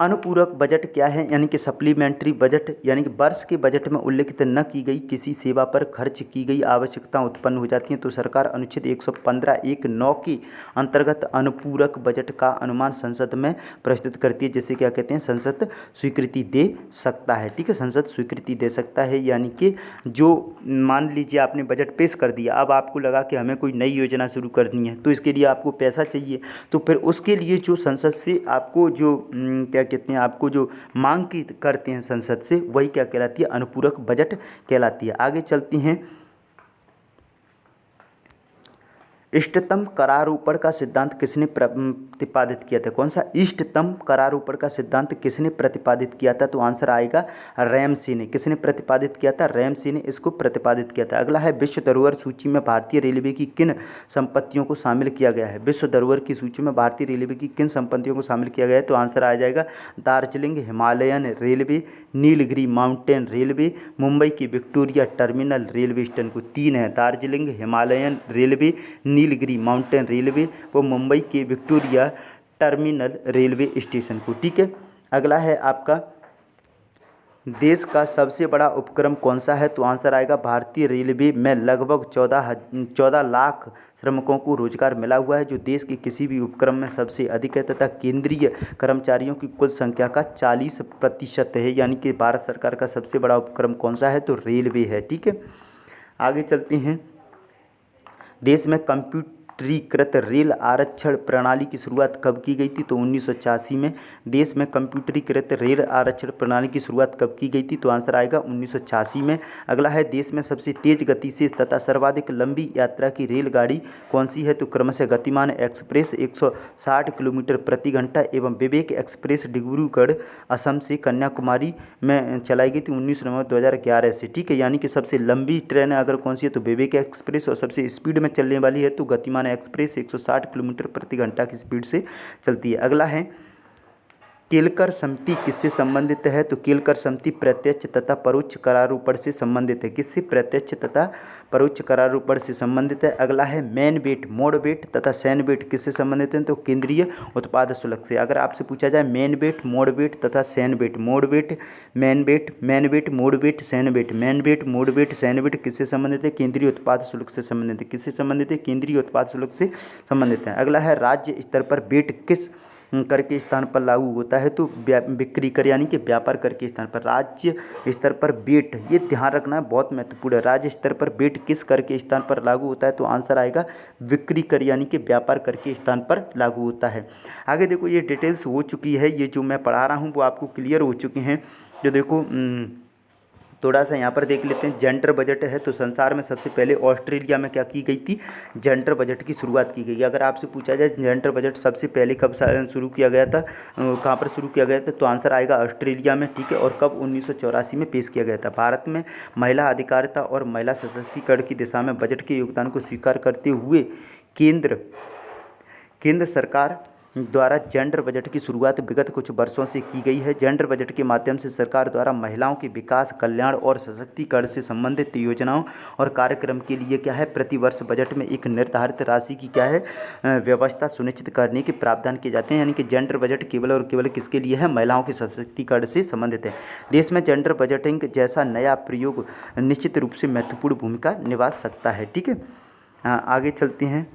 A: अनुपूरक बजट क्या है, यानी कि सप्लीमेंट्री बजट, यानी कि वर्ष के बजट में उल्लिखित न की गई किसी सेवा पर खर्च की गई आवश्यकता उत्पन्न हो जाती है, तो सरकार अनुच्छेद 115(1)(9) के अंतर्गत अनुपूरक बजट का अनुमान संसद में प्रस्तुत करती है, जिसे क्या कहते हैं, संसद स्वीकृति दे सकता है, ठीक है। संसद स्वीकृति दे सकता है, यानी कि जो मान लीजिए आपने बजट पेश कर दिया, अब आपको लगा कि हमें कोई नई योजना शुरू करनी है, तो इसके लिए आपको पैसा चाहिए, तो फिर उसके लिए जो संसद से आपको जो क्या कहते हैं, आपको जो मांग की करते हैं संसद से, वही क्या कहलाती है, अनुपूरक बजट कहलाती है। आगे चलती हैं। इष्टतम करारोपण का सिद्धांत किसने प्रतिपादित किया था, कौन सा, इष्टतम करारोपण का सिद्धांत किसने प्रतिपादित किया था, तो आंसर आएगा रैमसे ने। किसने प्रतिपादित किया था, रैमसे ने इसको प्रतिपादित किया था। अगला है विश्व धरोहर सूची में भारतीय रेलवे की किन संपत्तियों को शामिल किया गया है। विश्व धरोहर की सूची में भारतीय रेलवे की किन संपत्तियों को शामिल किया गया है, तो आंसर आ जाएगा Darjeeling Himalayan railway, Nilgiri mountain railway, Mumbai की विक्टोरिया टर्मिनल रेलवे स्टेशन को। तीन है, Darjeeling Himalayan railway, Nilgiri mountain railway व मुंबई के विक्टोरिया टर्मिनल रेलवे स्टेशन को, ठीक है। अगला है आपका, देश का सबसे बड़ा उपक्रम कौन सा है, तो आंसर आएगा भारतीय रेलवे में लगभग 14 लाख श्रमिकों को रोजगार मिला हुआ है, जो देश के किसी भी उपक्रम में सबसे अधिक है, तथा केंद्रीय कर्मचारियों की कुल संख्या का 40% है। यानी कि भारत सरकार का सबसे बड़ा उपक्रम कौन सा है, तो रेलवे है, ठीक है। आगे चलते हैं। देश में कंप्यूटरीकृत रेल आरक्षण प्रणाली की शुरुआत कब की गई थी, तो 1986 में। देश में कंप्यूटरीकृत रेल आरक्षण प्रणाली की शुरुआत कब की गई थी, तो आंसर आएगा 1986 में। अगला है, देश में सबसे तेज गति से तथा सर्वाधिक लंबी यात्रा की रेलगाड़ी कौन सी है, तो क्रमशः गतिमान एक्सप्रेस 160 किलोमीटर प्रति घंटा एवं विवेक एक्सप्रेस डिब्रूगढ़ असम से कन्याकुमारी में चलाई गई थी 19 नवंबर 2011 से, ठीक है। यानी कि सबसे लंबी ट्रेन अगर कौन सी है, तो विवेक एक्सप्रेस, और सबसे स्पीड में चलने वाली है तो गतिमान एक्सप्रेस 160 किलोमीटर प्रति घंटा की स्पीड से चलती है। अगला है, केलकर समिति किससे संबंधित है, तो केलकर समिति प्रत्यक्ष तथा परोक्ष करारोपण से संबंधित है। किससे, प्रत्यक्ष तथा परोक्ष करारोपण से संबंधित है। अगला है, मेन वेट, मोड वेट तथा सैन वेट किससे संबंधित है, तो केंद्रीय उत्पाद शुल्क से। अगर आपसे पूछा जाए मेन वेट, मोड वेट तथा सैन weight, mode weight, main weight, mode weight, सैन weight, main weight, mode weight, सैन वेट किससे संबंधित है, केंद्रीय उत्पाद शुल्क से संबंधित है। किससे संबंधित है, केंद्रीय उत्पाद शुल्क से संबंधित है। अगला है, राज्य स्तर पर वेट किस कर के स्थान पर लागू होता है, तो बिक्री कर यानी कि व्यापार कर के स्थान पर। राज्य स्तर पर वेट, ये ध्यान रखना है, बहुत महत्वपूर्ण है। राज्य स्तर पर वेट किस कर के स्थान पर लागू होता है, तो आंसर आएगा बिक्री कर यानी कि व्यापार कर के स्थान पर लागू होता है। आगे देखो, ये डिटेल्स हो चुकी है, ये जो मैं पढ़ा रहा हूँ वो आपको क्लियर हो चुके हैं। जो देखो थोड़ा सा यहाँ पर देख लेते हैं, जेंडर बजट है, तो संसार में सबसे पहले ऑस्ट्रेलिया में क्या की गई थी, जेंडर बजट की शुरुआत की गई। अगर आपसे पूछा जाए जेंडर बजट सबसे पहले कब शुरू किया गया था, कहाँ पर शुरू किया गया था, तो आंसर आएगा ऑस्ट्रेलिया में, ठीक है। और कब, 1984 में पेश किया गया था। भारत में महिला अधिकारिता और महिला सशक्तिकरण की दिशा में बजट के योगदान को स्वीकार करते हुए केंद्र सरकार द्वारा जेंडर बजट की शुरुआत विगत कुछ वर्षों से की गई है। जेंडर बजट के माध्यम से सरकार द्वारा महिलाओं के विकास, कल्याण और सशक्तिकरण से संबंधित योजनाओं और कार्यक्रम के लिए क्या है, प्रतिवर्ष बजट में एक निर्धारित राशि की क्या है, व्यवस्था सुनिश्चित करने के प्रावधान किए जाते हैं। यानी कि जेंडर बजट केवल और केवल किसके लिए है, महिलाओं के सशक्तिकरण से संबंधित है। देश में जेंडर बजटिंग जैसा नया प्रयोग निश्चित रूप से महत्वपूर्ण भूमिका निभा सकता है। ठीक है, आगे चलते हैं।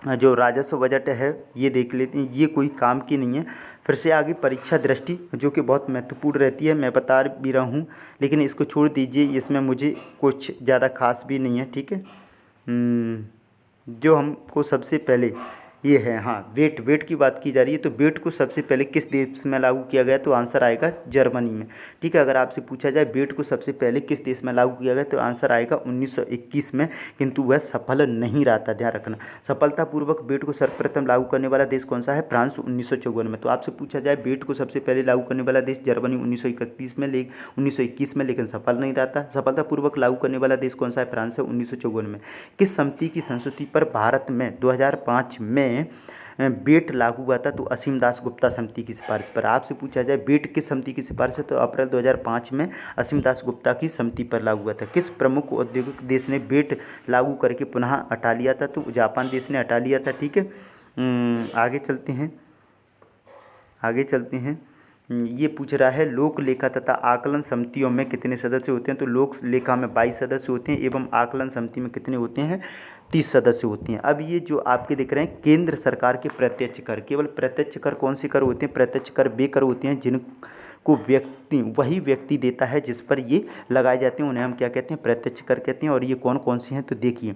A: जो राजस्व बजट है ये देख लेते हैं, ये कोई काम की नहीं है। फिर से आगे परीक्षा दृष्टि जो कि बहुत महत्वपूर्ण रहती है, मैं बता भी रहा हूँ, लेकिन इसको छोड़ दीजिए, इसमें मुझे कुछ ज़्यादा खास भी नहीं है। ठीक है, जो हमको सबसे पहले ये है, हाँ, वेट की बात की जा रही है, तो वेट को सबसे पहले किस देश में लागू किया गया, तो आंसर आएगा जर्मनी में। ठीक है, अगर आपसे पूछा जाए वेट को सबसे पहले किस देश में लागू किया गया, तो आंसर आएगा 1921 में, किंतु वह सफल नहीं रहा था, ध्यान रखना। सफलतापूर्वक वेट को सर्वप्रथम लागू करने वाला देश कौन सा है, फ्रांस 1954 में। तो आपसे पूछा जाए वेट को सबसे पहले लागू करने वाला देश जर्मनी 1921 में, लेकिन सफल नहीं रहा था। सफलतापूर्वक लागू करने वाला देश कौन सा है, फ्रांस है 1954 में। किस समिति की संस्तुति पर भारत में 2005 में बेट लागू हुआ था, तो असीम दास गुप्ता समिति की सिफारिश पर। आपसे पूछा जाए बेट किस समिति की सिफारिश है, तो अप्रैल 2005 में असीम दास गुप्ता की समिति पर लागू हुआ था। किस प्रमुख औद्योगिक देश ने बेट लागू करके पुनः हटा लिया था, तो जापान देश ने हटा लिया था। ठीक है, आगे चलते हैं। ये पूछ रहा है लोक लेखा तथा आकलन समितियों में कितने सदस्य होते हैं, तो लोक लेखा में 22 सदस्य होते हैं एवं आकलन समिति में कितने होते हैं, 30 सदस्य होते हैं। अब ये जो आपके दिख रहे हैं केंद्र सरकार के प्रत्यक्ष कर, केवल प्रत्यक्ष कर कौन से कर होते हैं, प्रत्यक्ष कर वे कर होते हैं जिनको वही व्यक्ति देता है जिस पर ये लगाए जाते हैं, उन्हें हम क्या कहते हैं, प्रत्यक्ष कर कहते हैं। और ये कौन कौन से हैं, तो देखिए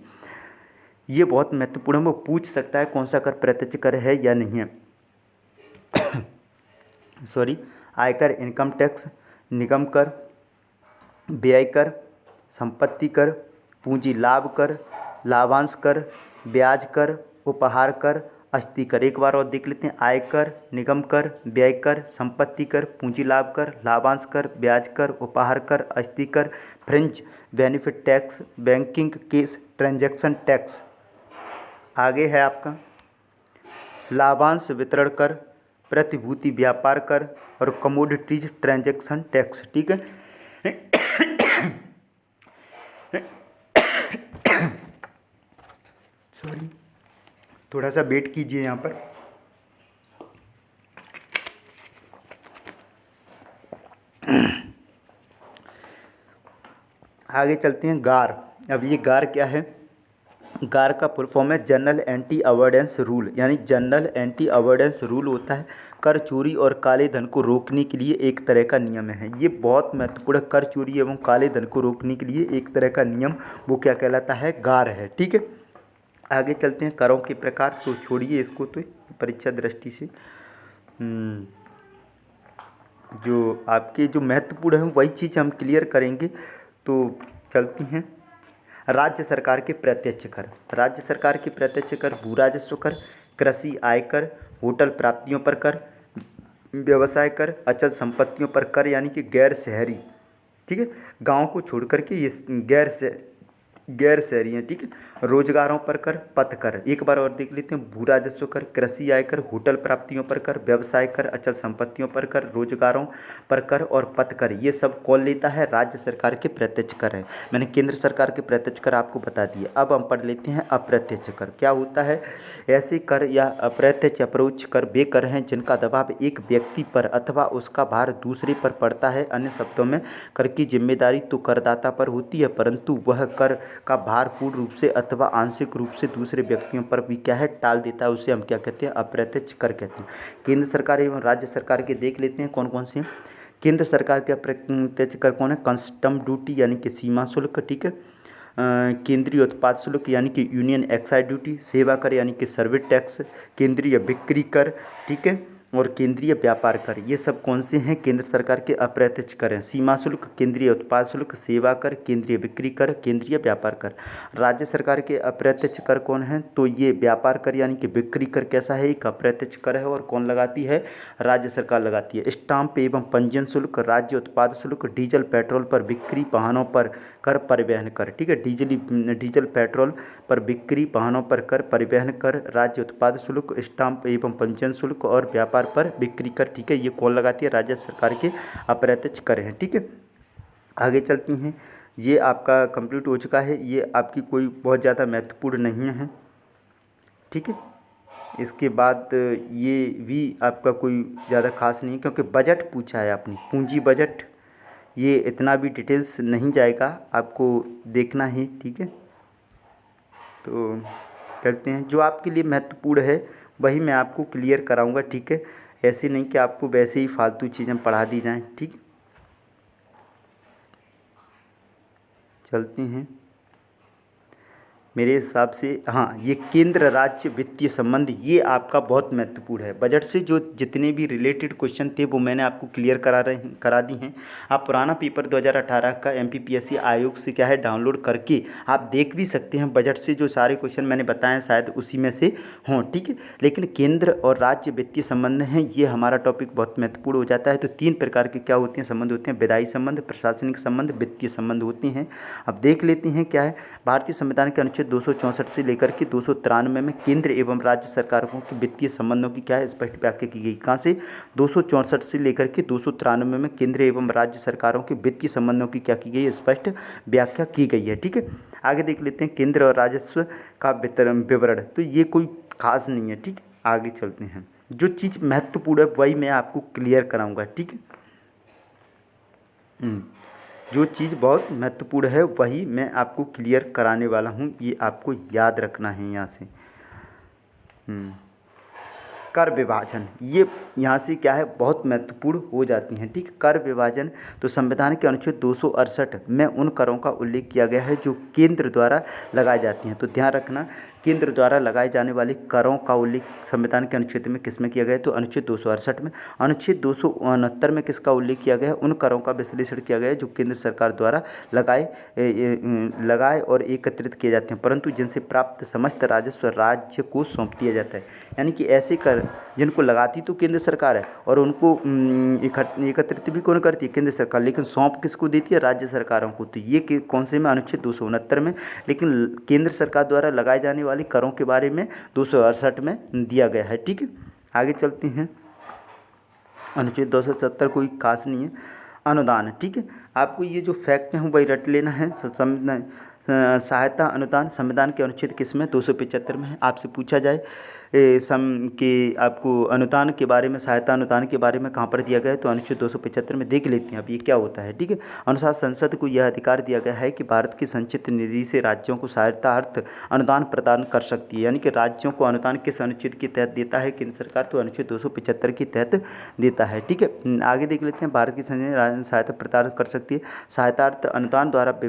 A: ये बहुत महत्वपूर्ण है, वो पूछ सकता है कौन सा कर प्रत्यक्ष कर है या नहीं है। सॉरी, आयकर, इनकम टैक्स, निगम कर, व्यय कर, संपत्ति कर, पूंजी लाभ कर, लाभांश कर, ब्याज कर, उपहार कर, अस्थि कर। एक बार और देख लेते हैं, आयकर, निगम कर, व्यय कर, संपत्ति कर, पूंजी लाभ कर, लाभांश कर, ब्याज कर, उपहार कर, अस्थि कर, fringe benefit tax, banking case transaction tax. आगे है आपका लाभांश वितरण कर, प्रतिभूति व्यापार कर और कमोडिटीज ट्रांजैक्शन टैक्स। ठीक है, सॉरी, थोड़ा सा वेट कीजिए यहाँ पर। आगे चलते हैं गार। अब ये गार क्या है, गार का फुल फॉर्म है जनरल एंटी अवॉइडेंस रूल, यानी जनरल एंटी अवॉइडेंस रूल होता है कर चोरी और काले धन को रोकने के लिए एक तरह का नियम है। ये बहुत महत्वपूर्ण, कर चोरी एवं काले धन को रोकने के लिए एक तरह का नियम, वो क्या कहलाता है, गार है। ठीक है, आगे चलते हैं करों के प्रकार, तो छोड़िए इसको, तो परीक्षा दृष्टि से जो आपके जो महत्वपूर्ण है वही चीज़ हम क्लियर करेंगे। तो चलती हैं राज्य सरकार के प्रत्यक्ष कर। राज्य सरकार के प्रत्यक्ष कर भू राजस्व कर, कृषि आयकर, होटल प्राप्तियों पर कर, व्यवसाय कर, अचल संपत्तियों पर कर, यानी कि गैर शहरी, ठीक है, गाँव को छोड़ करके ये गैर शहरी हैं। ठीक है, रोजगारों पर कर, पथ कर। एक बार और देख लेते हैं, भू राजस्व कर, कृषि आय कर, होटल प्राप्तियों पर कर, व्यवसाय कर, अचल संपत्तियों पर कर, रोजगारों पर कर और पथ कर। ये सब कौन लेता है, राज्य सरकार के प्रत्यक्ष कर है। मैंने केंद्र सरकार के प्रत्यक्ष कर आपको बता दिए। अब हम पढ़ लेते हैं अप्रत्यक्ष कर। क्या होता है, ऐसे कर या अप्रत्यक्ष अप्रोच कर वे कर हैं जिनका दबाव एक व्यक्ति पर अथवा उसका भार दूसरे पर पड़ता है। अन्य शब्दों में कर की जिम्मेदारी तो करदाता पर होती है, परंतु वह कर का भार पूर्ण रूप से अथवा आंशिक रूप से दूसरे व्यक्तियों पर भी क्या है, टाल देता है। उसे हम क्या कहते हैं, अप्रत्यक्ष कर कहते हैं। केंद्र सरकार एवं राज्य सरकार के देख लेते हैं कौन कौन से हैं। केंद्र सरकार के अप्रत्यक्ष कर कौन है, कस्टम ड्यूटी यानी कि सीमा शुल्क, ठीक है, केंद्रीय उत्पाद शुल्क यानी कि यूनियन एक्साइज ड्यूटी, सेवा कर यानी कि सर्विस टैक्स, केंद्रीय बिक्री कर, ठीक है, और केंद्रीय व्यापार कर, ये सब कौन से हैं? केंद्र सरकार के अप्रत्यक्ष कर हैं। सीमा शुल्क, केंद्रीय उत्पाद शुल्क, सेवा कर, केंद्रीय बिक्री कर, केंद्रीय व्यापार कर। राज्य सरकार के अप्रत्यक्ष कर कौन है? तो ये व्यापार कर यानी कि बिक्री कर कैसा है? एक अप्रत्यक्ष कर है और कौन लगाती है? राज्य सरकार लगाती है। स्टाम्प एवं पंजीयन शुल्क, राज्य उत्पाद शुल्क, डीजल पेट्रोल पर बिक्री, वाहनों पर कर, परिवहन कर। ठीक है, डीजल पेट्रोल पर बिक्री, वाहनों पर कर, परिवहन कर, राज्य उत्पाद शुल्क, स्टाम्प एवं पंजीयन शुल्क और व्यापार पर बिक्री कर। ठीक है, ये कौन लगाती है? राज्य सरकार के अप्रत्यक्ष कर हैं। ठीक है, आगे चलती हैं। ये आपका कंप्लीट हो चुका है, ये आपकी कोई बहुत ज़्यादा महत्वपूर्ण नहीं है। ठीक है, इसके बाद ये भी आपका कोई ज़्यादा खास नहीं है क्योंकि बजट पूछा है आपने, पूंजी बजट, ये इतना भी डिटेल्स नहीं जाएगा, आपको देखना है। ठीक है, तो चलते हैं। जो आपके लिए महत्वपूर्ण है वही मैं आपको क्लियर कराऊंगा। ठीक है, ऐसे नहीं कि आपको वैसे ही फालतू चीज़ें पढ़ा दी जाएं। ठीक, चलते हैं। मेरे हिसाब से हाँ, ये केंद्र राज्य वित्तीय संबंध ये आपका बहुत महत्वपूर्ण है। बजट से जो जितने भी रिलेटेड क्वेश्चन थे वो मैंने आपको क्लियर करा दी हैं। आप पुराना पेपर 2018 का एमपीपीएससी आयोग से क्या है डाउनलोड करके आप देख भी सकते हैं। बजट से जो सारे क्वेश्चन मैंने बताए हैं शायद उसी में से हों। ठीक है, लेकिन केंद्र और राज्य वित्तीय संबंध हैं, ये हमारा टॉपिक बहुत महत्वपूर्ण हो जाता है। तो 3 प्रकार के क्या होते हैं? संबंध होते हैं। विधायी संबंध, प्रशासनिक संबंध, वित्तीय संबंध होते हैं। अब देख लेते हैं क्या है। भारतीय संविधान के अनुच्छेद 264 से लेकर के 293 में केंद्र एवं राज्य सरकारों के वित्तीय संबंधों की क्या है स्पष्ट व्याख्या की गई। कहाँ से? 264 से लेकर के 293 में केंद्र एवं राज्य सरकारों के वित्तीय संबंधों की क्या की गई है? स्पष्ट व्याख्या की गई है। ठीक है, आगे देख लेते हैं केंद्र और राजस्व का विवरण। तो ये कोई खास नहीं है। ठीक है, आगे चलते हैं। जो चीज़ महत्वपूर्ण है वही मैं आपको क्लियर कराऊंगा। ठीक है, जो चीज़ बहुत महत्वपूर्ण है वही मैं आपको क्लियर कराने वाला हूँ, ये आपको याद रखना है। यहाँ से कर विभाजन, ये यहाँ से क्या है बहुत महत्वपूर्ण हो जाती हैं। ठीक, कर विभाजन। तो संविधान के अनुच्छेद 268 में उन करों का उल्लेख किया गया है जो केंद्र द्वारा लगाई जाती हैं। तो ध्यान रखना, केंद्र द्वारा लगाए जाने वाले करों का उल्लेख संविधान के अनुच्छेद में किस में किया गया है? तो अनुच्छेद 268 में। अनुच्छेद 269 में किसका उल्लेख किया गया है? उन करों का विश्लेषण किया गया है जो केंद्र सरकार द्वारा लगाए और एकत्रित किए जाते हैं, परंतु जिनसे प्राप्त समस्त राजस्व राज्य को सौंप दिया जाता है। यानी कि ऐसे कर जिनको लगाती तो केंद्र सरकार है और उनको एकत्रित भी कौन करती है? केंद्र सरकार, लेकिन सौंप किसको देती है? राज्य सरकारों को। तो ये कौन से में? अनुच्छेद 269 में। लेकिन केंद्र सरकार द्वारा लगाए जाने वाली करों के बारे में 268 में दिया गया है। ठीक है, आगे चलते हैं। अनुच्छेद 270 कोई खास नहीं है। अनुदान, ठीक है, आपको ये जो फैक्ट है वही रट लेना है। सहायता अनुदान संविधान के अनुच्छेद किस में? 275 में है। आपसे पूछा जाए कि आपको अनुदान के बारे में, सहायता अनुदान के बारे में कहाँ पर दिया गया है? तो अनुच्छेद 275 में। देख लेते हैं अब ये क्या होता है। ठीक है, अनुसार संसद को यह अधिकार दिया गया है कि भारत की संचित निधि से राज्यों को सहायता अर्थ अनुदान प्रदान कर सकती है। यानी कि राज्यों को अनुदान किस अनुच्छेद के तहत देता है केंद्र सरकार? तो अनुच्छेद 275 के तहत देता है। ठीक है, आगे देख लेते हैं। भारत की सहायता प्रदान कर सकती है। सहायता अर्थ अनुदान द्वारा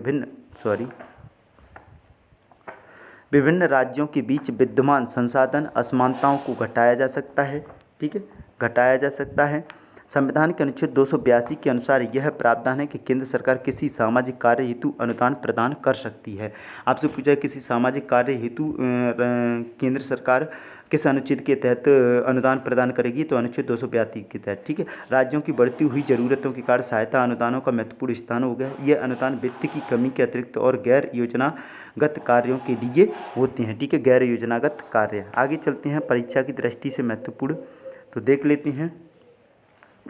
A: विभिन्न राज्यों के बीच विद्यमान संसाधन असमानताओं को घटाया जा सकता है। ठीक है, घटाया जा सकता है। संविधान के अनुच्छेद 282 के अनुसार यह प्रावधान है कि केंद्र सरकार किसी सामाजिक कार्य हेतु अनुदान प्रदान कर सकती है। आपसे पूछा है किसी सामाजिक कार्य हेतु केंद्र सरकार किस अनुच्छेद के तहत अनुदान प्रदान करेगी? तो अनुच्छेद 282 के तहत। ठीक है, राज्यों की बढ़ती हुई जरूरतों के कारण सहायता अनुदानों का महत्वपूर्ण स्थान हो गया। यह अनुदान वित्त की कमी के अतिरिक्त और गैर योजनागत कार्यों के लिए होते हैं। ठीक है, गैर योजनागत कार्य। आगे चलते हैं। परीक्षा की दृष्टि से महत्वपूर्ण तो देख लेते हैं।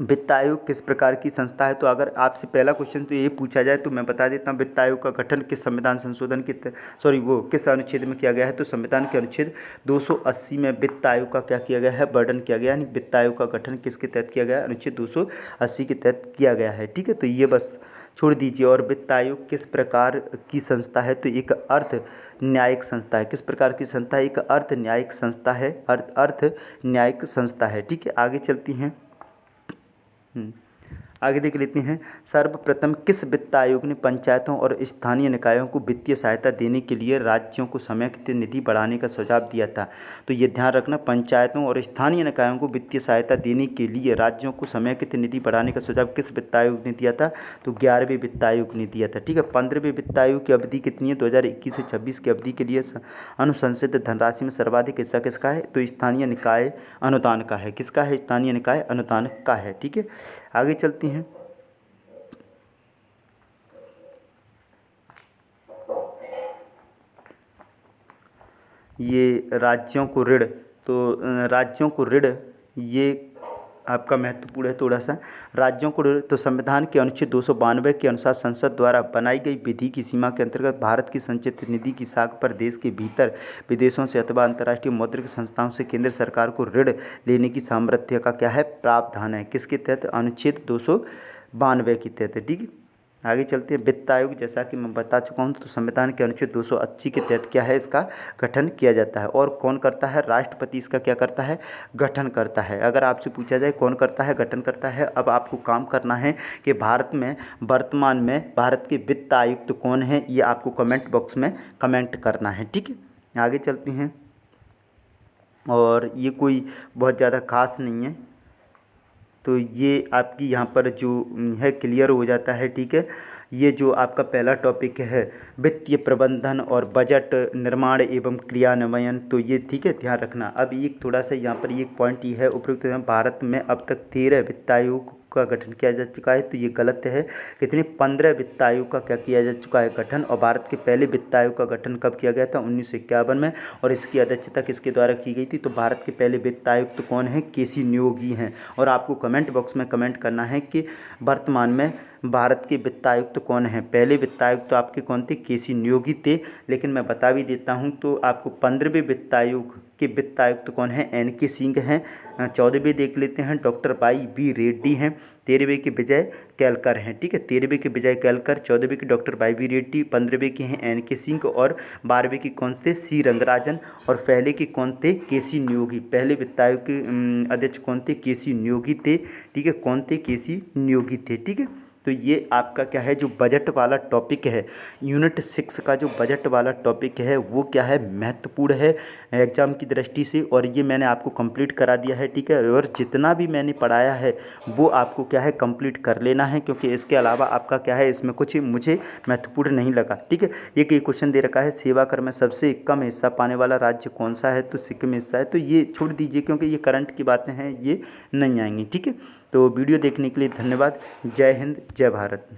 A: वित्त आयोग किस प्रकार की संस्था है? तो अगर आपसे पहला क्वेश्चन तो ये पूछा जाए तो मैं बता देता हूँ वित्त आयोग का गठन किस संविधान संशोधन के किस अनुच्छेद में किया गया है? तो संविधान के अनुच्छेद 280 में वित्त आयोग का क्या किया गया है? वर्णन किया गया। यानी वित्त आयोग का गठन किसके तहत किया गया है? अनुच्छेद 280 के तहत किया गया है। ठीक है, तो ये बस छोड़ दीजिए। और वित्त आयोग किस प्रकार की संस्था है? तो एक अर्थ न्यायिक संस्था है। किस प्रकार की संस्था है? एक अर्थ न्यायिक संस्था है। अर्थ न्यायिक संस्था है। ठीक है, आगे चलती हैं। आगे देख लेते हैं, सर्वप्रथम किस वित्त आयोग ने पंचायतों और स्थानीय निकायों को वित्तीय सहायता देने के लिए राज्यों को समेकित निधि बढ़ाने का सुझाव दिया था? तो ये ध्यान रखना, पंचायतों और स्थानीय निकायों को वित्तीय सहायता देने के लिए राज्यों को समेकित निधि बढ़ाने का सुझाव किस वित्त आयोग ने दिया था? तो 11वें वित्त आयोग ने दिया था। ठीक है, 15वें वित्त आयोग की अवधि कितनी है? 2021 से 26 की अवधि के लिए अनुशंसित धनराशि में सर्वाधिक हिस्सा किसका है? तो स्थानीय निकाय अनुदान का है। किसका है? स्थानीय निकाय अनुदान का है। ठीक है, आगे चलते हैं। ये राज्यों को ऋण, तो राज्यों को ऋण ये आपका महत्वपूर्ण है थोड़ा सा। राज्यों को ऋण, तो संविधान के अनुच्छेद 292 के अनुसार संसद द्वारा बनाई गई विधि की सीमा के अंतर्गत भारत की संचित निधि की साख पर देश के भीतर विदेशों से अथवा अंतर्राष्ट्रीय मौद्रिक संस्थाओं से केंद्र सरकार को ऋण लेने की सामर्थ्य का क्या है? प्रावधान है। किसके तहत? अनुच्छेद 292 के तहत। ठीक है, आगे चलते हैं। वित्त आयोग, जैसा कि मैं बता चुका हूं, तो संविधान के अनुच्छेद 280 के तहत क्या है? इसका गठन किया जाता है। और कौन करता है? राष्ट्रपति इसका क्या करता है? गठन करता है। अगर आपसे पूछा जाए कौन करता है? गठन करता है। अब आपको काम करना है कि भारत में वर्तमान में भारत के वित्त आयुक्त कौन है, ये आपको कमेंट बॉक्स में कमेंट करना है। ठीक है, आगे चलते हैं। और ये कोई बहुत ज़्यादा खास नहीं है, तो ये आपकी यहाँ पर जो है क्लियर हो जाता है। ठीक है, ये जो आपका पहला टॉपिक है वित्तीय प्रबंधन और बजट निर्माण एवं क्रियान्वयन, तो ये ठीक है, ध्यान रखना। अब एक थोड़ा सा यहाँ पर एक पॉइंट ये है, उपयुक्त भारत में अब तक 13 वित्त आयोग का गठन किया जा चुका है, तो ये गलत है। कितने? 15 वित्त आयोग का क्या किया जा चुका है? गठन। और भारत के पहले वित्त आयोग का गठन कब किया गया था? 1951 में। और इसकी अध्यक्षता किसके द्वारा की गई थी? तो भारत के पहले वित्त आयुक्त तो कौन है? केसी न्योगी हैं। और आपको कमेंट बॉक्स में कमेंट करना है कि वर्तमान में भारत के वित्त आयुक्त कौन है? पहले वित्त आयुक्त तो आपके कौन थे? केसी न्योगी थे। लेकिन मैं बता भी देता हूं, तो आपको 15वें वित्त आयोग के वित्त आयुक्त कौन है? एन.के. सिंह हैं। 14वें देख लेते हैं, डॉक्टर वाई बी रेड्डी हैं। 13वें के विजय केलकर हैं। ठीक है, 13वें के विजय केलकर, 14वें के डॉक्टर वाई बी रेड्डी, 15वें के हैं एन.के. सिंह, और 12वें के कौन थे? सी रंगराजन। और पहले के कौन थे? केसी न्योगी। पहले वित्त आयोग के अध्यक्ष कौन थे? केसी न्योगी थे। ठीक है, कौन थे? केसी न्योगी थे। ठीक है, तो ये आपका क्या है, जो बजट वाला टॉपिक है, यूनिट 6 का जो बजट वाला टॉपिक है वो क्या है? महत्वपूर्ण है एग्ज़ाम की दृष्टि से। और ये मैंने आपको कंप्लीट करा दिया है। ठीक है, और जितना भी मैंने पढ़ाया है वो आपको क्या है? कंप्लीट कर लेना है, क्योंकि इसके अलावा आपका क्या है, इसमें कुछ मुझे महत्वपूर्ण नहीं लगा। ठीक है, ये क्वेश्चन दे रखा है, सेवा कर में सबसे कम हिस्सा पाने वाला राज्य कौन सा है? तो सिक्किम हिस्सा है। तो ये छोड़ दीजिए, क्योंकि ये करंट की बातें हैं, ये नहीं आएंगी। ठीक है, तो वीडियो देखने के लिए धन्यवाद। जय हिंद, जय भारत।